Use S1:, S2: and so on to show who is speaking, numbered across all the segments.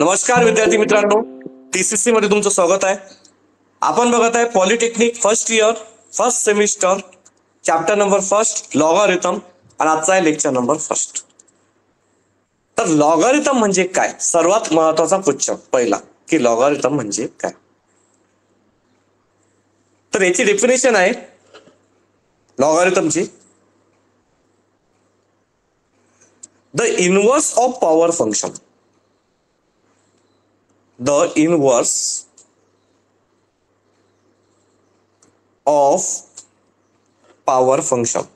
S1: नमस्कार विद्यार्थी मित्रांनो, टीसीसी मध्ये तुमचं स्वागत आहे. आपण बघत आहे polytechnic first year first semester chapter number first logarithm आणि आजचा आहे लेक्चर नंबर फर्स्ट. तर लॉगरिथम म्हणजे काय? सर्वात महत्वाचा पुच्छ पहिला की लॉगरिथम म्हणजे काय. तर याची डेफिनेशन आहे लॉगरिथमची, the inverse of power function. The inverse of power function.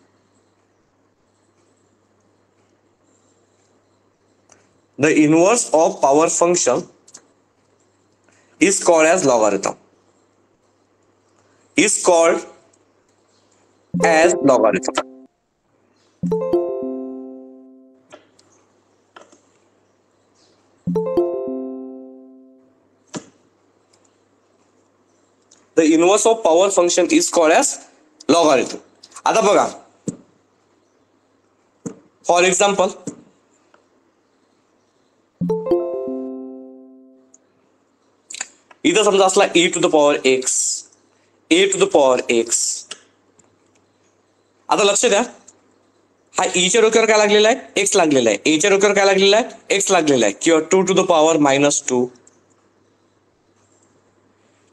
S1: The inverse of power function is called as logarithm. Is called as logarithm. The inverse of power function is called as logarithm. आता बघा, for example इथं समजा असला e to the power x, a to the power x. आता लक्ष द्या, हा e च्या डोक्यावर काय लागलेला आहे? x लागलेला आहे. a च्या डोक्यावर काय लागलेला आहे? x लागलेला आहे, किंवा 2 टू द पॉवर -2.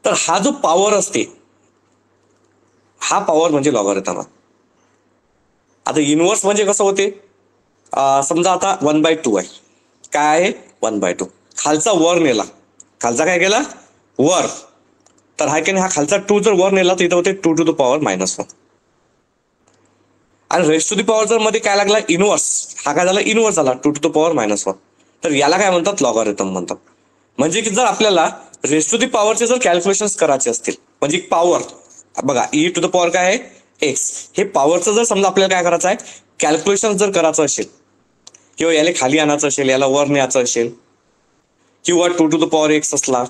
S1: तर हा जो पॉवर असते, हा पॉवर म्हणजे लॉगरिथम. आता इनवर्स म्हणजे कसं होते? समजा आता 1/2 आहे. काय आहे? 1/2. खालचा वर नेला, खालचा काय केला? वर. तर हा की नाही, हा खालचा 2 जर वर नेला तर इथं होते 2 टू द पॉवर -1. आणि रेस्ट टू द पॉवर जर मध्ये काय लागला? इनवर्स. हा काय झाला? इनवर्स झाला, 2 टू द पॉवर -1. तर याला काय म्हणतात? लॉगरिथम म्हणतात. म्हणजे की जर आपल्याला रेस्ट टू दी पॉवरचे जर कॅल्क्युलेशन करायचे असतील, म्हणजे पॉवर बघा, e टू द पॉवर काय आहे? x. हे पॉवरचं जर समजा आपल्याला काय करायचं आहे, कॅल्क्युलेशन जर करायचं असेल, किंवा याला खाली आणायचं असेल, याला वर न्यायचं असेल, किंवा 2 टू द पॉवर x असला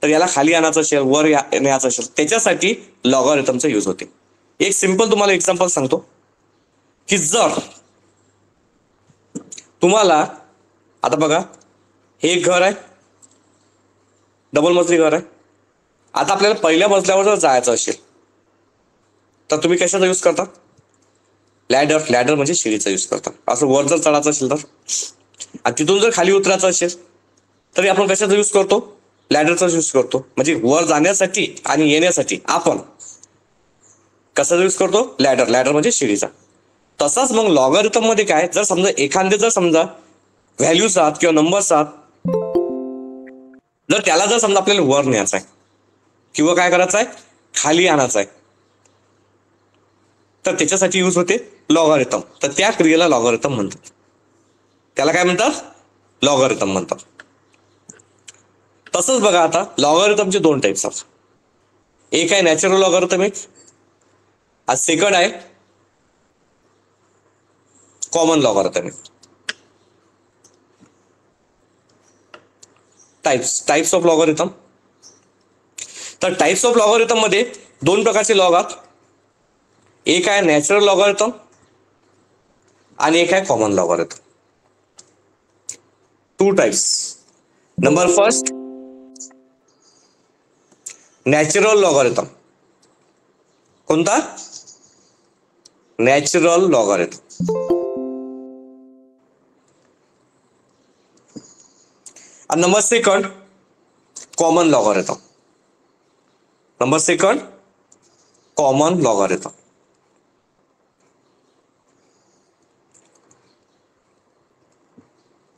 S1: तर याला खाली आणायचं असेल, वर न्यायचं असेल, त्याच्यासाठी लॉगरिथमचा यूज होते. एक सिंपल तुम्हाला एक्झाम्पल सांगतो की जर तुम्हाला आता बघा, हे एक घर आहे, डबल मजली घर आहे. आता आपल्याला पहिल्या मजल्यावर जर जायचं असेल तर तुम्ही कशाचा यूज करता? लॅडर. लॅडर म्हणजे शिडीचा यूज करता. असं वर जर चढायचं असेल तर, आणि तिथून जर खाली उतरायचं असेल तरी आपण कशाचा यूज करतो? लॅडरचा यूज करतो. म्हणजे वर जाण्यासाठी आणि येण्यासाठी आपण कशाचा यूज करतो? लॅडर. लॅडर म्हणजे शिडीचा. तसाच मग लॉगरिथम मध्ये काय, जर समजा एखादे जर समजा व्हॅल्यूज आहात किंवा नंबर्स आहात, जर त्याला जर समजा आपल्याला वर न्यायचं आहे किंवा काय करायचं आहे, खाली आणायचं आहे, तर त्याच्यासाठी यूज होते लॉगरिथम. तर त्या क्रियेला लॉगरिथम म्हणतात. त्याला काय म्हणतात? लॉगरिथम म्हणतात. तसंच बघा, आता लॉगरिथमचे 2 टाइप्स आहेत. एक आहे नॅचरल लॉगरिथम, एक आज सेकंड आहे common logarithm. Types of logarithm. तर टाइप्स ऑफ लॉगरिथम मध्ये 2 प्रकारचे लॉग आहेत. एक आहे नॅचरल लॉगरिथम आणि एक आहे common logarithm. 2 types. Number first, natural logarithm. कोणता? Natural logarithm. आणि number second, common logarithm. Number second, common logarithm.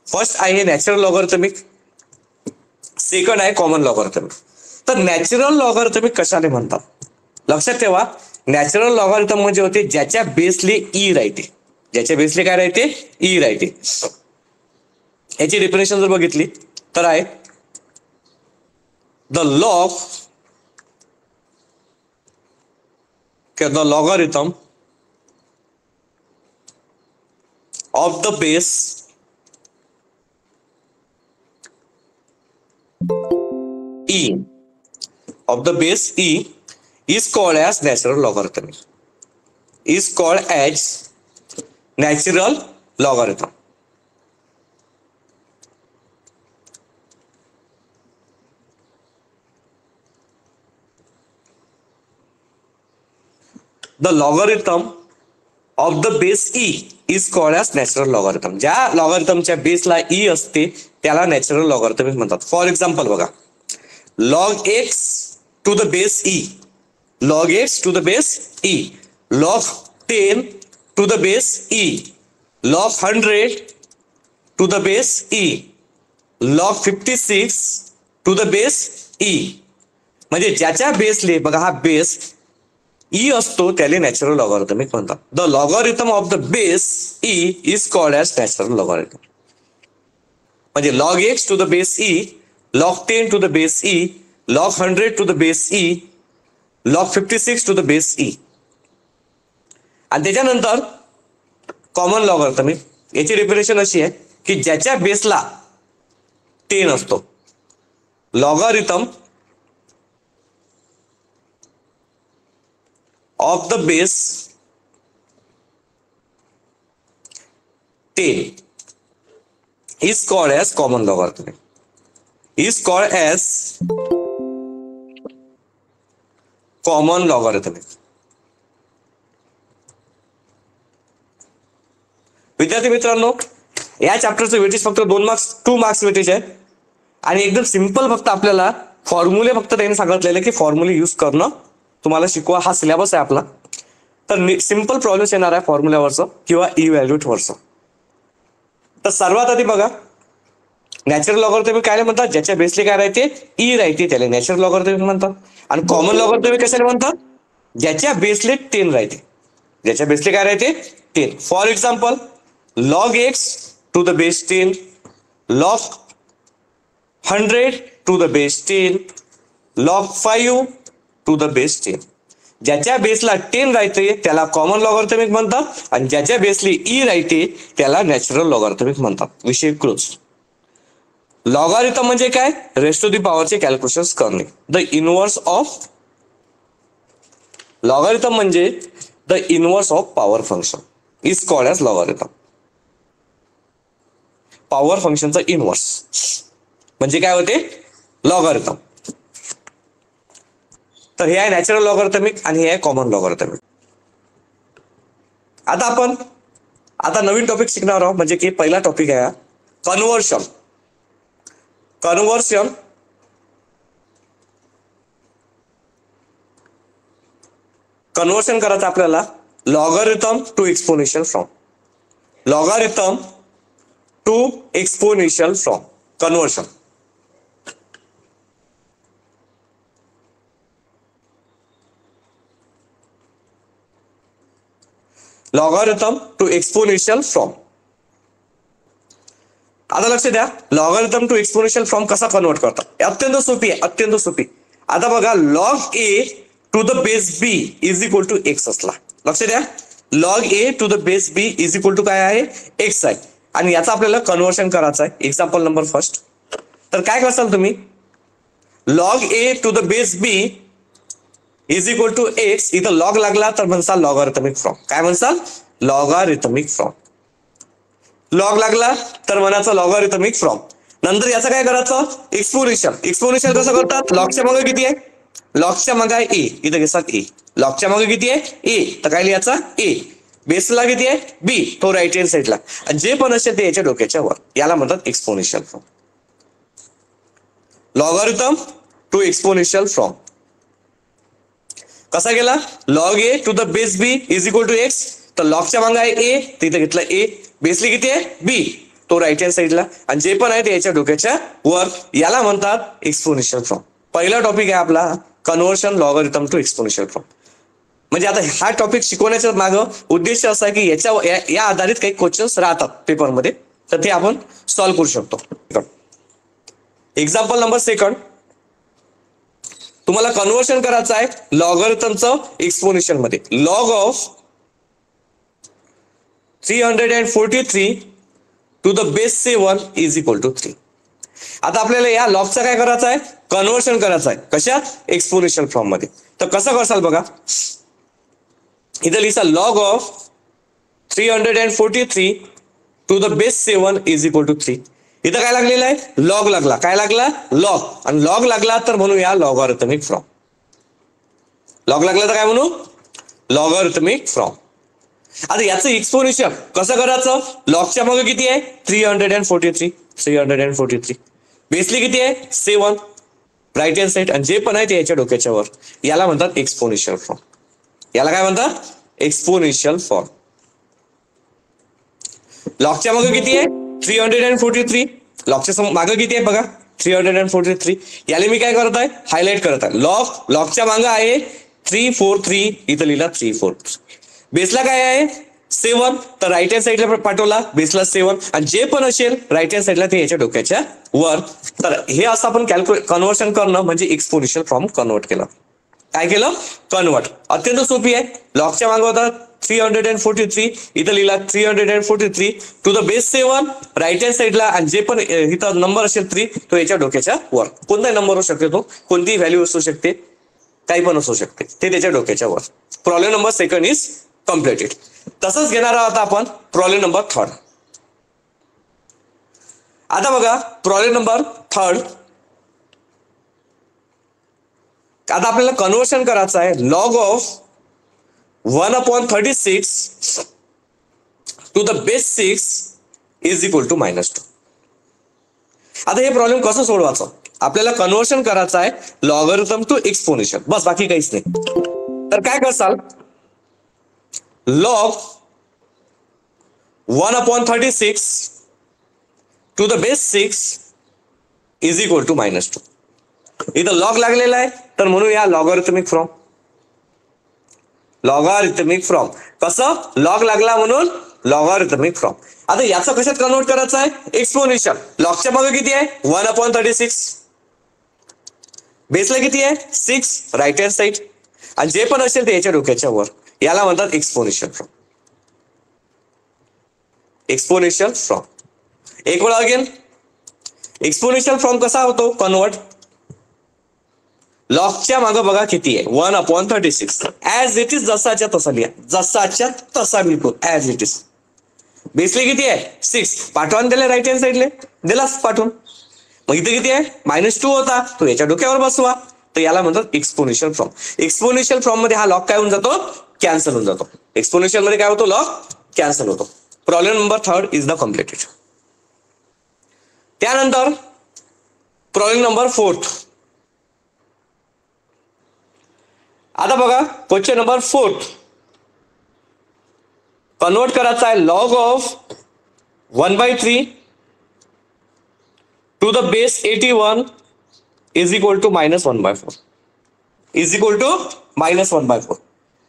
S1: First आहे नॅचरल लॉगरिथमिक, सेकंड आहे कॉमन लॉगरिथमिक. तर नॅचरल लॉगरिथमिक कशाने म्हणतात? लक्षात ठेवा, नॅचरल लॉगरिथम म्हणजे होते ज्याच्या बेसले ई राहते. ज्याच्या बेसले काय राहते? ई राहते. याची डेफिनेशन जर बघितली तर आहे द लॉग किंवा the logarithm of the base e of the base e is called as natural logarithm. Is called as natural logarithm. The logarithm of the base e is called as natural logarithm. ज्या लॉगरिथमच्या बेसला e असते त्याला natural logarithmic म्हणतात. For example बघा, log x to the base e, log x to the base e, log 10 to the base e, log 100 to the base e, log 56 to the base e. म्हणजे ज्याच्या बेसले बघा हा base e असतो त्याला natural logarithmic म्हणतात. The logarithm of the base e is called as natural logarithm. म्हणजे log x to the base e, log 10 to the base e, log 100 to the base e, log 56 to the base e. आणि त्याच्यानंतर common logarithmic. याची definition अशी आहे की ज्याच्या बेसला 10 असतो, logarithm of the base 10 is called as common logarithm. Is called as common logarithm. विद्यार्थी मित्रांनो, या चॅप्टरचं वेटेज फक्त 2 मार्क्स वेटेज आहे आणि एकदम सिंपल फक्त आपल्याला फॉर्म्युले फक्त त्यांनी सांगितलेले की फॉर्म्युले यूज करणं तुम्हाला शिकवा. हा सिलेबस आहे आपला. तर सिंपल प्रॉब्लेम्स येणार आहे फॉर्म्युल्यावरचं किंवा इव्हॅल्युएट वरचं. तर सर्वात आधी बघा, नॅचरल लॉगरिथमिक काय म्हणतात, ज्याच्या बेसले काय राहते ई राहते त्याला नॅचरल लॉगरिथमिक म्हणतात. आणि कॉमन लॉगरिथमिक कशाला म्हणतात, ज्याच्या बेसले 10 राहते, ज्याच्या बेसले काय राहते 10. For example, log x to the base 10, log 100 to the base 10, log 5 to the base 10. ज्याच्या बेसला 10 राहते त्याला कॉमन लॉगरिथमिक म्हणतात आणि ज्याच्या बेसली ई राहते त्याला नॅचरल लॉगरिथमिक म्हणतात. विषय क्लोज. लॉगरिथम म्हणजे काय, रेस्ट टू दी पॉवरचे कॅल्क्युलेशन्स करणे. द इनव्हर्स ऑफ लॉगरिथम म्हणजे the inverse of power function is called as logarithm. Power फंक्शनचा इनव्हर्स म्हणजे काय होते लॉगरिथम. तर हे आहे नॅचरल लॉगरिथमिक आणि हे आहे कॉमन लॉगरिथमिक. आता आपण नवीन टॉपिक शिकणार आहोत, म्हणजे की पहिला टॉपिक आहे कन्व्हर्शन. कन्व्हर्शन कन्व्हर्शन करायचं आपल्याला logarithm to exponential form, logarithm to exponential form conversion. Logarithm to exponential form. आता लक्ष द्या, लॉगरिथम टू एक्सपोनेन्शियल फ्रॉम कसा कन्वर्ट करतात, अत्यंत सोपी आहे, अत्यंत सोपी. आता बघा, log a to the base b is equal to x असला. लक्ष द्या, log a to the base b is equal to काय आहे एक्स आहे आणि याचा आपल्याला कन्व्हर्शन करायचं आहे. Example number first. तर काय करसाल तुम्ही, log a to the base b is equal to x, इथं लॉग लागला तर म्हणसाल लॉगरिथमिक फ्रॉम. काय म्हणसाल लॉगरिथमिक फ्रॉम. लॉग लागला तर म्हणायचं लॉगरिथमिक फ्रॉम. नंतर याचं काय करायचं एक्सपोनेन्शियल. एक्सपोनेन्शियल कसं करतात, लॉगच्या मागे किती आहे, लॉगच्या मागे आहे ए, इथं घेतात ए. लॉगच्या मागे किती आहे ए, तर काय लिहायचा ए. बेसला किती आहे बी, तो राईट हँड साईडला. जे पण असेल ते याच्या डोक्याच्या वर, याला म्हणतात exponential form. Logarithm to exponential form कसा गेला, log a to the base b is equal to x, तर लॉगच्या मागे आहे ए, तिथे घेतला ए. बेसली किती आहे बी, तो राईट हँड साईडला. आणि जे पण आहे ते याच्या डोक्याच्या वर, याला म्हणतात एक्सपोनेन्शियल फ्रॉम. पहिला टॉपिक आहे आपला conversion logarithm to exponential form. म्हणजे आता हा टॉपिक शिकवण्याच्या मागं उद्देश असा आहे की या आधारित काही क्वेश्चन्स राहतात पेपरमध्ये, तर ते आपण सॉल्व्ह करू शकतो. एक्झाम्पल नंबर सेकंड, तुम्हाला कन्व्हर्शन करायचं आहे लॉगरिथमचं एक्सपोनेन्शियल मध्ये. Log of 343 to the base 7 is equal to 3. आता आपल्याला या लॉगचं काय करायचं आहे, कन्व्हर्शन करायचं आहे. कशात, एक्सपोनेन्शियल फॉर्म मध्ये. तर कसं करसाल बघा, इथं लिहिसा log of 343 to the base 7 is equal to 3. इथं काय लागलेलं आहे, लॉग लागला. काय लागला, लॉग. आणि लॉग लागला तर म्हणूया लॉगरिथमिक फ्रॉम. लॉग लागला तर काय म्हणू लॉगॅरिथमिक फ्रॉम. आता याचं एक्सपोनेन्शियल कसं करायचं? लॉगच्या मागे किती आहे? 343. बेसली किती आहे? 7. राईट हँड साइड आणि जे पण आहे ते याच्या डोक्याच्या वर. याला म्हणतात एक्सपोनेन्शियल फॉर्म. याला काय म्हणतात? Exponential form. लॉगच्या मागे किती आहे? 343. लॉगच्या मागे किती आहे बघा? 343. याला मी काय करत आहे? हायलाइट करत आहे. लॉगच्या मागे आहे 343. इथं लिहिला 343. बेसला काय आहे? 7. तर राईट हँड साईडला पाठवला बेसला 7 आणि जे पण असेल राईट हँड साईडला ते याच्या डोक्याच्या वर. तर हे असं आपण कन्व्हर्शन करणं म्हणजे एक्सपोनेन्शियल फॉर्म कन्वर्ट केलं. काय केलं? कन्वर्ट. अत्यंत सोपी आहे. लॉगच्या मागे होता 343. इथं लिहिला 343 to the base 7 right hand साईडला आणि जे पण इथं नंबर असेल 3 तो याच्या डोक्याच्या वर. कोणताही नंबर असू शकतो, कोणतीही व्हॅल्यू असू शकते, काही पण असू शकते, ते त्याच्या डोक्याच्या वर. Problem number 2 is completed. तसंच घेणार आहोत आपण प्रॉब्लेम नंबर 3. आता बघा प्रॉब्लेम नंबर 3. आता आपल्याला कन्व्हर्शन करायचं आहे. Log of 1/36 to the base 6 is equal to -2. आता हे प्रॉब्लेम कसं सोडवायचं? आपल्याला कन्व्हर्शन करायचं आहे लॉगरिथम टू एक्सपोनेन्शियल, बस बाकी काहीच नाही. तर काय करसाल? Log 1/36 to the base 6 is equal to -2. इथं लॉग लागलेला आहे तर म्हणून या लॉगरिथमिक फ्रॉम. लॉगरिथमिक फ्रॉम कसं? लॉग लागला म्हणून लॉगरिथमिक फ्रॉम. आता याचं कशात कन्वर्ट करायचं आहे? एक्सपोनेन्शियल. लॉगच्या मागे किती आहे? 1/36. बेसला किती आहे? 6 राईट हँड साइड आणि जे पण असेल ते याच्या डोक्याच्या वर. याला म्हणतात एक्सपोनेन्शियल फ्रॉम. Exponential from. एक वेळा अगेन एक्सपोनेन्शियल फ्रॉम कसा होतो कन्वर्ट? लॉगच्या मागे बघा किती आहे? 1/36. ऍज इट इज, जसाच्या तसा लिहा, जसाच्या तसा बिलकुल ऍज इट इज. बेसले किती आहे? 6. पाठवून दिले राईट हँड साइडले, दिलाच पाठवून. मग इथे किती आहे? -2 होता, तो याच्या डोक्यावर बसवा. तर याला म्हणतात एक्सपोनेन्शियल फ्रॉम. एक्सपोनेन्शियल फ्रॉम मध्ये हा लॉग काय होऊन जातो? कॅन्सल होऊन जातो. एक्सपोनेन्शियल मध्ये काय होतो? लॉग कॅन्सल होतो. Problem number 3 is the completed. त्यानंतर प्रॉब्लेम नंबर 4. आता बघा क्वेश्चन नंबर 4. कन्वर्ट करायचा आहे log of 1/3 to the base 81 is equal to -1/4 is equal to -1/4.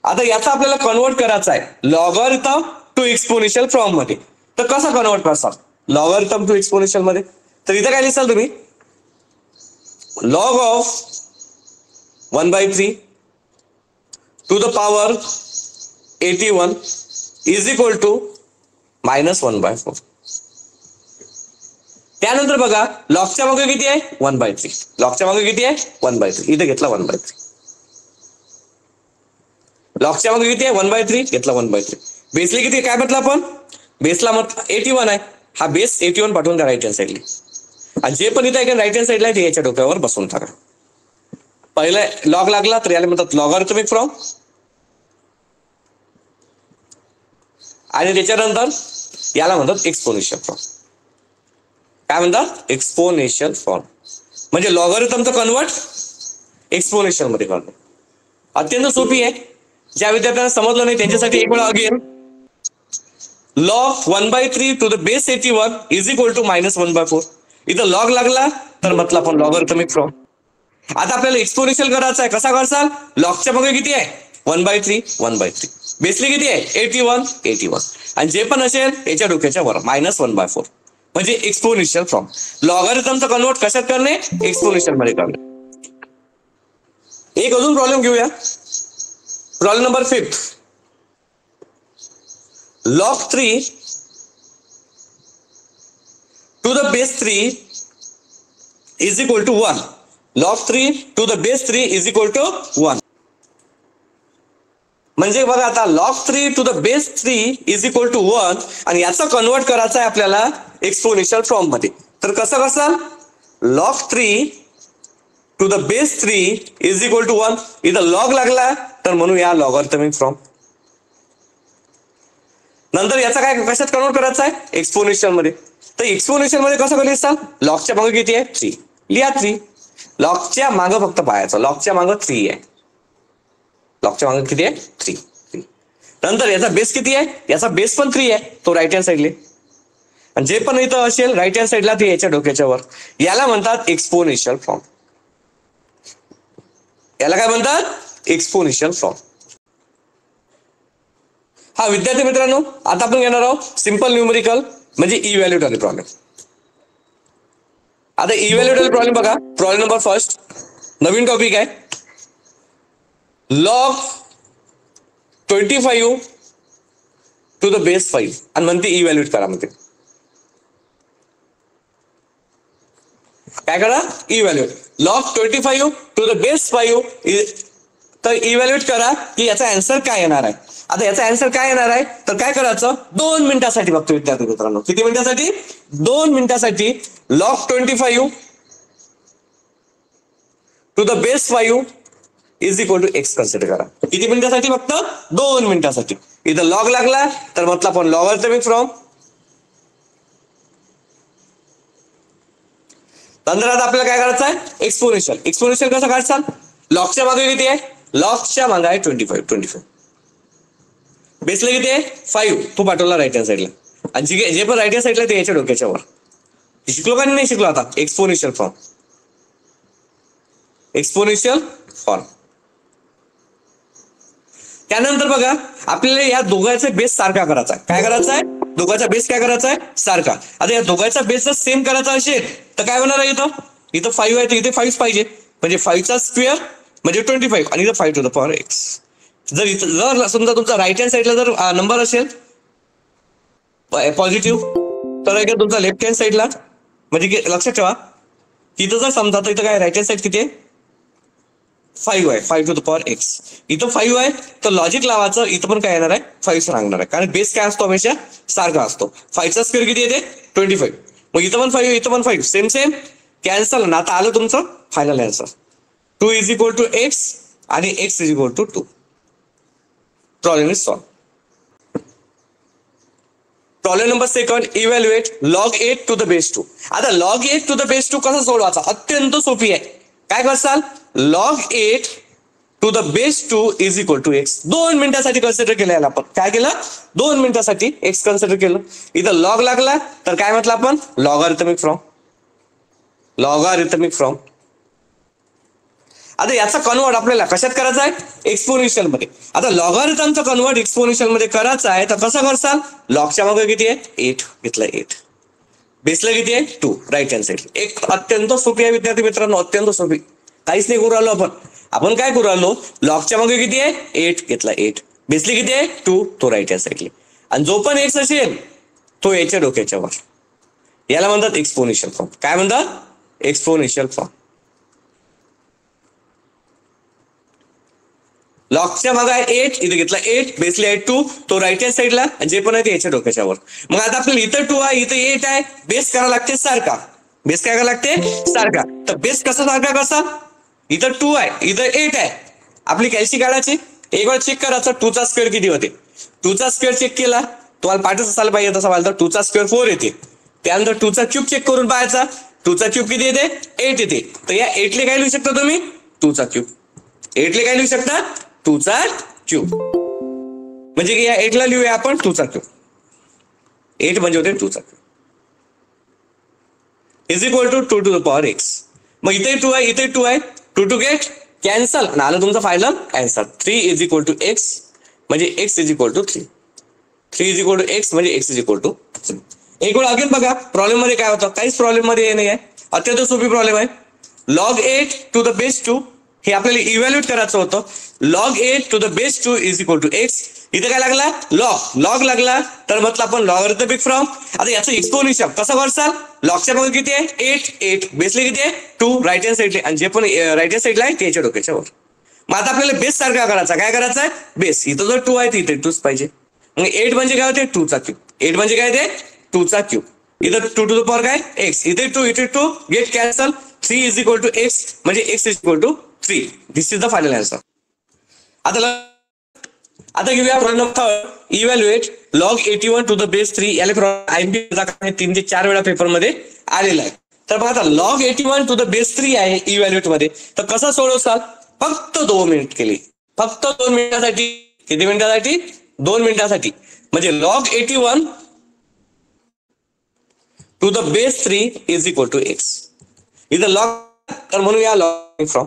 S1: आता याचा आपल्याला कन्वर्ट करायचा आहे लॉगरिथम टू एक्सपोनेन्शियल फ्रॉम मध्ये. तर कसं कन्वर्ट करसाल लॉगरिथम टू एक्सपोनेन्शियल मध्ये? तर इथं काय लिहिसाल तुम्ही? Log of 1/3 to the power 81 is equal to -1/4. त्यानंतर बघा लॉगच्या मागे किती आहे? 1/3. लॉगच्या मागे किती आहे? 1/3. इथे घेतला 1/3. लॉगच्या मागे किती आहे? 1/3. घेतला 1/3. बेसली किती काय म्हटलं आपण? बेसला मग 81 आहे. हा बेस 81 पाठवून द्या राईट हँड साईडला आणि जे पण इथे राईट हँड साईडला ते याच्या डोक्यावर बसून टाका. पहिला लॉग लागला तर याला म्हणतात लॉगरिथमिक फ्रॉम आणि त्याच्यानंतर याला म्हणतात एक्सपोनेन्शियल फॉर्म. काय म्हणतात? Exponential form. म्हणजे लॉगरिथमचं कन्वर्ट एक्सपोनेन्शियल मध्ये करणं अत्यंत सोपी आहे. ज्या विद्यार्थ्यांना समजलं नाही त्यांच्यासाठी एक वेळा again log 1/3 to the base 81 is equal to -1/4. इथं लॉग लागला तर म्हटलं आपण लॉगरिथमिक फ्रॉम. आता आपल्याला एक्सपोनेन्शियल करायचं आहे. कसा करसाल? लॉगच्या मागे किती आहे? 1/3. बेसली किती आहे? 81 आणि जे पण असेल याच्या डोक्याच्या वर -1/4 म्हणजे एक्सपोनेन्शियल फ्रॉम. लॉगरिथमचं कन्वर्ट कशात करणे? एक्सपोनेन्शियल मध्ये करणे. एक अजून प्रॉब्लेम घेऊया. Problem number 5. log 3 to the base 3 is equal to 1. log 3 to the base 3 is equal to 1. म्हणजे बघा आता log 3 to the base 3 is equal to 1 आणि याचं कन्वर्ट करायचं आहे आपल्याला एक्सपोनेन्शियल फॉर्म मध्ये. तर कसं कसं? log 3 to the base 3 is equal to 1. इथं log लागला तर म्हणून या लॉगरिथमिक फ्रॉम. नंतर याचा काय कशात कन्वर्ट करायचं आहे, एक्सपोनेन्शियल मध्ये. तर एक्सपोनेन्शियल मध्ये कसं लिहिसाल, लॉगच्या मागे किती आहे 3, लिहा 3. लॉगच्या मागं फक्त पाहायचं, लॉगच्या मागं 3 आहे, लॉगच्या मागं किती आहे 3. नंतर याचा बेस किती आहे, याचा बेस पण 3 आहे, तो राईट हँड साईडले. आणि जे पण इथं असेल राईट हँड साईडला ते याच्या डोक्याच्या वर. याला म्हणतात एक्सपोनेन्शियल फॉर्म. याला काय म्हणतात, एक्सपोनेन्शियल फॉर्म. हा विद्यार्थी मित्रांनो, आता आपण घेणार आहोत सिंपल न्यूमेरिकल म्हणजे इव्हॅल्युएट वाले प्रॉब्लेम. आता इव्हॅल्युएट वाले प्रॉब्लेम बघा. प्रॉब्लेम नंबर फर्स्ट, नवीन टॉपिक आहे, लॉग 25 टू द बेस 5 आणि म्हणते इव्हॅल्युएट करा. म्हणते काय करा, evaluate log 25 to the base 5. तर इव्हॅल्युएट करा की याचा आन्सर काय येणार आहे. आता याचा आन्सर काय येणार आहे, तर काय करायचं, 2 मिनिटासाठी बघतो विद्यार्थी मित्रांनो. किती मिनिटासाठी, 2 मिनिटासाठी log 25 to the base 5 is equal to x consider करा. किती मिनिटासाठी, फक्त 2 मिनिटासाठी. इथं लॉग लागला तर म्हटलं आपण लॉगरिथमिक फ्रॉम. नंतर आता आपल्याला काय करायचं आहे, एक्सपोनेन्शियल. एक्सपोनेन्शियल कसं काढचाल, लॉगच्या मागे किती आहे, लॉगच्या मागे आहे 25. बेसला किती आहे 5, तो पाठवला राईट हँड साईडला. आणि जे पण राईट हँड साईडला ते याच्या डोक्याच्या वर. शिकलो का नाही शिकलो आता, एक्सपोनेन्शियल फॉर्म. Exponential form. त्यानंतर बघा आपल्याला या दोघांचा बेस सारखा करायचा आहे. काय करायचा आहे, दोघांचा बेस काय करायचा आहे, सारखा. आता या दोघांचा बेस जर सेम करायचा असेल तर काय होणार आहे, इथं 5 आहे तर इथे 5 पाहिजे. म्हणजे 5चा स्क्वेअर म्हणजे 25 आणि इथं 5 टू द पॉवर एक्स. जर समजा तुमचा राईट हँड साईडला जर नंबर असेल पॉझिटिव्ह, तर तुमचा लेफ्ट हँड साईडला म्हणजे लक्षात ठेवा, इथं जर समजा तर इथं काय राईट हँड साईड किती आहे 5 आहे, 5 टू द पॉवर एक्स. इथं 5 आहे तर लॉजिक लावायचं, इथं पण काय येणार आहे 5 सांगणार आहे, कारण बेस काय असतो हमेशा सारखा असतो. 5चा स्क्वेअर किती येते 25. मग इथं पण 5 इथं पण 5, सेम सेम कॅन्सल ना. आता आलं तुमचं final answer, 2 is equal to x आणि x is equal to 2. Problem is solve. Problem number second, evaluate log 8 to the base 2. आता लॉग 8 टू द बेस 2 कसा सोडवायचा, अत्यंत सोपी आहे. काय करसाल, log 8 to the base 2 is equal to x. 2 मिनिटासाठी कन्सिडर केलं याला आपण. काय केलं, 2 मिनिटासाठी एक्स कन्सिडर केलं. इथं लॉग लागला तर काय म्हटलं आपण, लॉगरिथमिक फ्रॉम. Logarithmic from. आता याचा कन्वर्ट आपल्याला कशात करायचा आहे, एक्सपोनेन्शियल मध्ये. आता लॉगरिथमचा कन्वर्ट एक्सपोनेन्शियल मध्ये करायचा आहे तर कसं करसाल, लॉगच्या मागे किती आहे 8 घेतलं 8, बेसला किती आहे 2 राईट हँड साईड. एक अत्यंत सोपी आहे विद्यार्थी मित्रांनो, अत्यंत सोपी. काहीच नाही करू राहिलो आपण काय करू राहिलो, लॉगच्या मागे किती आहे 8 घेतला 8, बेसली किती आहे 2, तो राईट हँड साईडली. आणि जो पण एक्स असेल तो याच्या डोक्याच्या वर. याला म्हणतात एक्सपोनेन्शियल फॉर्म. काय म्हणतात, एक्सपोनेन्शियल फॉर्म. लॉगच्या मागे आहे 8, इथे घेतला 8, बेसली आहे 2, तो राईट हँड साईडला, जे पण आहे ते याच्या डोक्याच्या वर. मग आता आपल्याला इथं 2 आहे इथं 8 आहे, बेस करायला लागते सारखा. बेस काय करायला लागते सारखा. तर बेस कसा सारखा कसा, इथं 2 आहे इथं 8 आहे, आपली कॅल्सी काढायची. एक वेळ चेक करायचं 2 चा स्क्वेअर किती होते. 2 चा स्क्वेअर चेक केला, तुम्हाला पाठच असायला पाहिजे तसा पाहिजे तर 2 चा स्क्वेअर 4 येते. त्यानंतर 2 चा क्यूब चेक करून पाहायचा, 2 चा क्यूब किती येते 8 येते. तर या 8 ले काय लिहू शकता तुम्ही 2 चा क्यूब. 8 ले काय लिहू शकता 2 चा क्यूब. म्हणजे की या 8 ला लिहूया आपण 2 चा क्यूब. 8 म्हणजे होते 2 चा cube is equal to 2 to the power x. मग इथे 2 आहे इथे 2 आहे, 2 टू गेट कॅन्सल, आलं तुमचा final answer. 3 is equal to x म्हणजे x is equal to 3. 3 is equal to x म्हणजे एक्स इज इक्वल टू 3. एक वेळ अगेन बघा प्रॉब्लेम मध्ये काय होतं, काहीच प्रॉब्लेम मध्ये नाही आहे, अत्यंत सोपी प्रॉब्लेम आहे. लॉग 8 टू द बेस 2 हे आपल्याला इव्हॅल्युएट करायचं होतं. Log 8 to the base 2 is equal to x. इथे काय लागला लॉग लागला तर म्हटलं आपण लॉगरिथमिक फ्रॉम. आता याचं एक्सपोनेन्शियल कसं करसाल, लॉगच्या मागे किती आहे 8, बेसले किती आहे 2 राईट हँड साईडले, आणि जे पण राईट हँड साईडला आहे त्याच्या डोक्याच्या वर. मग आता आपल्याला बेस सारखा करायचा. काय करायचा आहे, बेस इथं जर 2 आहे इथे 2च पाहिजे. मग 8 म्हणजे काय होते 2 चा क्यूब. 8 म्हणजे काय ते 2 चा क्यूब. इथं 2 टू द पॉवर काय एक्स, इथे 2 इथे 2 get cancel. 3 is equal to x म्हणजे x is equal to 3. This is the final answer. आता घेऊया problem number 3. Evaluate log 81 to the base 3 याला IMP 3 ते 4 वेळा पेपरमध्ये आलेला आहे. तर बघा आता लॉग 81 टू द बेस 3 आहे इव्हॅल्युएट मध्ये, तर कसं सोडवसाल? फक्त 2 मिनिट केली, फक्त 2 मिनिटासाठी. किती मिनिटासाठी? 2 मिनिटासाठी. म्हणजे log 81 to the base 3 is equal to x. इथं लॉग, तर म्हणूया लॉग फ्रॉम.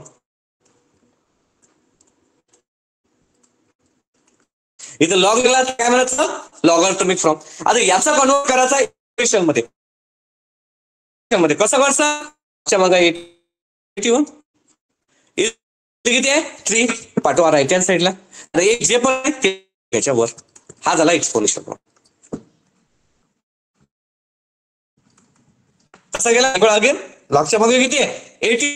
S1: इथं लॉग गेला काय म्हणायचं? Logarithmic form. आता याचा कन्वर्ट करायचा इक्वेशन मध्ये. कसं करसा? मग 81 किती आहे? 3. पाठवा राईट हँड साईडला. एक जे पण आहे त्याच्यावर. हा झाला एक्सपोनेन्शियल फ्रॉम. कसा गेला अगेन? लॉगच्या मागे किती आहे? 80.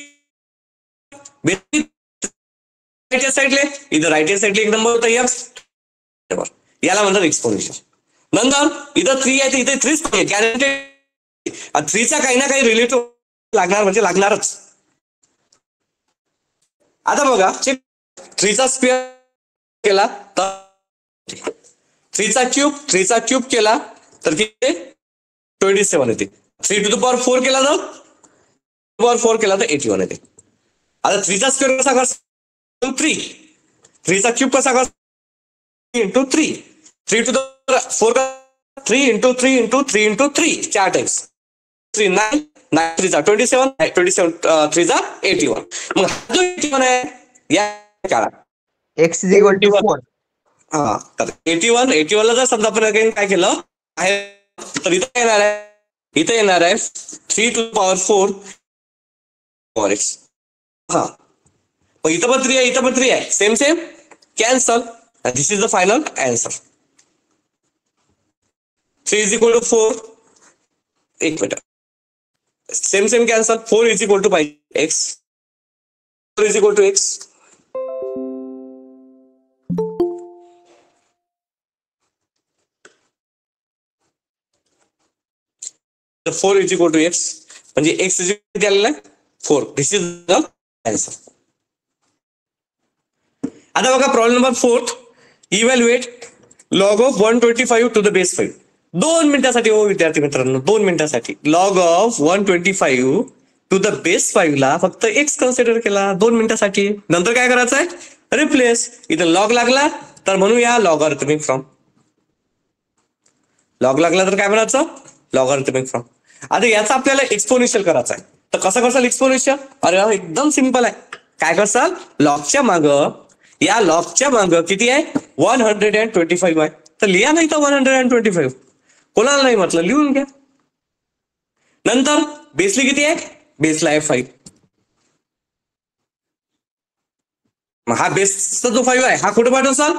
S1: राईट हँड साईडले इथं राईट हँड साईडला एक नंबर होता याला म्हणतात एक्सपोनेन्शियल. नंतर इथं 3 आहे, इथे 3 गॅरंटेड. 3चा काही ना काही रिलेटिव्ह लागणार, म्हणजे लागणारच. आता बघा, 3चा स्क्वेअर केला तर 3चा क्यूब केला तर किती? 27 येते. 3 टू द पॉवर 4 केला तर 4 केला तर 81 येते. आता 3चा स्क्वेअर कसा करता? 3. 3चा क्यूब कसा करता? 3 × 3. 3 टू द 4 3 × 3 × 3 × 3 4 टाइम्स. 3 9 9 3 27 27 3 81. मग जो 81 आहे या काळा
S2: x is equal to 4.
S1: हा, तर 81 ला जर समजा आपण काय केलं आहे, तर इथं येणार आहे 3 to the power 4 power x. हा, मग इथं पण 3 आहे, इथं पण 3 आहे. Same cancel. This is the final answer. 3 is equal to 4. एक minute. Same cancel. 4 is equal to x. 4 is equal to x. तर 4 इज इक्वल टू एक्स म्हणजे एक्स इज किती आलेला आहे? 4. This is the answer. आता बघा problem number 4. Evaluate log of 125 to the base 5. 2 मिनिटासाठी हो विद्यार्थी मित्रांनो, 2 मिनिटासाठी. Log of 125 to the base 5 ला फक्त एक्स कन्सिडर केला 2 मिनिटासाठी. नंतर काय करायचं आहे? रिप्लेस. इथं लॉग लागला तर म्हणूया लॉगॅरिथमिक फ्रॉम. लॉग लागला तर काय म्हणायचं? Logarithmic form. आता याचा आपल्याला एक्सपोनेन्शियल करायचा आहे, तर कसं करसाल एक्सपोनेन्शियल? अरे एकदम सिंपल आहे. काय करसाल? लॉगच्या माग किती आहे? 125 आहे. तर लिहा नाही तर 125. कोणाला नाही म्हटलं लिहून घ्या. नंतर बेसली किती आहे? बेसला आहे 5. मग हा बेसचा जो 5 आहे हा कुठे पाठवसाल?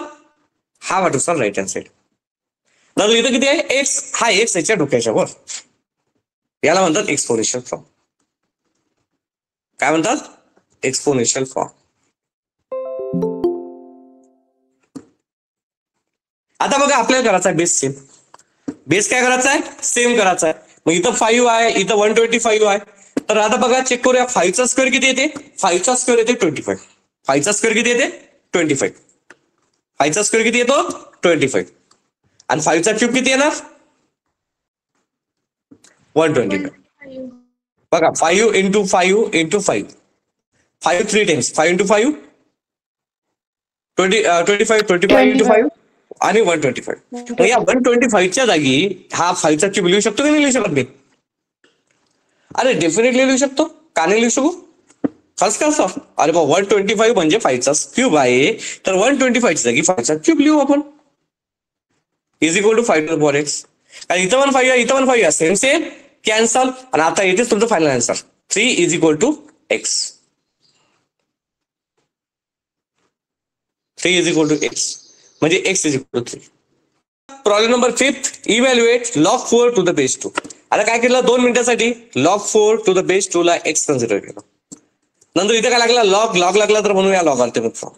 S1: हा पाठवसाल राईट हँड साईड. नंतर इथं किती आहे? एक्स. हा एक्स याच्या डोक्याच्या वर. याला म्हणतात एक्सपोनेन्शियल फॉर्म. काय म्हणतात? Exponential form. आता बघा आपल्याला करायचा आहे बेस सेम. बेस काय करायचा आहे? सेम करायचा आहे. मग इथं 5 आहे, इथं 125 आहे. तर आता बघा चेक करूया. 5चा स्क्वेअर किती येते? 5चा स्क्वेअर येते 25. 5चा स्क्वेअर किती येते? 25. 5चा स्क्वेअर किती येतो? 25. आणि 5चा क्यूब किती येणार? 125. बघा 5 × 5 × 5. 5 3 टाइम्स. 5 × 5 25. 25 × 5 आणि 125. मग या 125च्या जागी हा 5चा क्यूब लिहू शकतो की नाही लिहू शकत मी? अरे डेफिनेटली लिहू शकतो. का नाही लिहू शकू? खास कसं? अरे बा 125 म्हणजे 5चा क्यूब आहे, तर 125च्या जागी 5चा क्यूब लिहू आपण. Is equal to 5 to the power x. आणि इथं पण 5 आहे, इथं पण 5 आहे. Same cancel. आणि आता येतेच तुमचं final answer. 3 is equal to x. 3 is equal to x म्हणजे x is equal to 3. Problem number 5. Evaluate log 4 to the base 2. आता काय केलं? 2 मिनिटासाठी लॉग 4 टू द बेस 2 ला एक्स कन्सिडर केलं. नंतर इथे काय लागला? लॉग लागला तर म्हणूया लॉगॅरिथमिक फॉर्म.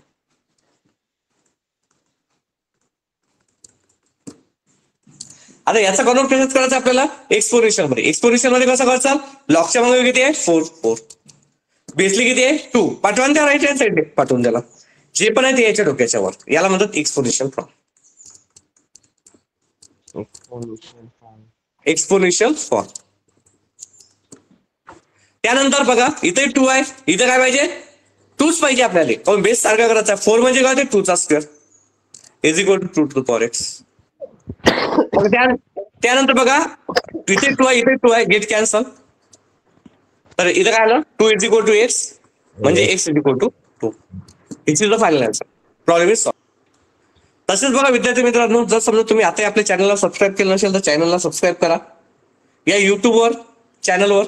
S1: आता याचा कन्वर्ट कशात करायचं आपल्याला? एक्सपोनेन्शियल मध्ये. एक्सपोनेन्शियल मध्ये कसं करायचं? लॉगच्या मागे किती आहे? 4. बेसली किती आहे? 2. पाठवून द्या राईट हँड साईड पाठवून द्याला. जे पण आहे ते याच्या डोक्याच्या वर. याला म्हणतात एक्सपोनेन्शियल फॉर्म. Exponential form. त्यानंतर बघा इथे 2 आहे, इथे काय पाहिजे, 2च पाहिजे आपल्याला. पण बेस सारखा करायचा आहे. 4 म्हणजे काय ते 2चा square is equal to 2 to power x. त्यानंतर बघा इथे 2 आहे, इथे 2 आहे, गेट कॅन्सल. तर इथं काय आलं, 2 इज इक्वल टू एक्स म्हणजे x is equal to 2. It is the final answer. Problem is solve. तसेच बघा विद्यार्थी मित्रांनो, जर समजा तुम्ही आता आपल्या चॅनलला सबस्क्राईब केलं नसेल तर चॅनलला सबस्क्राईब करा. या युट्यूबवर चॅनलवर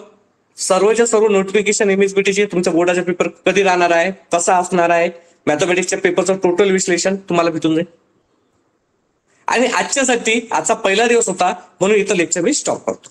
S1: सर्वच्या सर्व नोटिफिकेशन एमएसबीटीचे तुमच्या बोर्डाचा पेपर कधी राहणार आहे, कसा असणार आहे, मॅथमॅटिक्सच्या पेपरचं टोटल विश्लेषण तुम्हाला भेटून जाईल. आणि आजच्यासाठी आजचा पहिला दिवस होता म्हणून इथं लेक्चर मी स्टॉप करतो.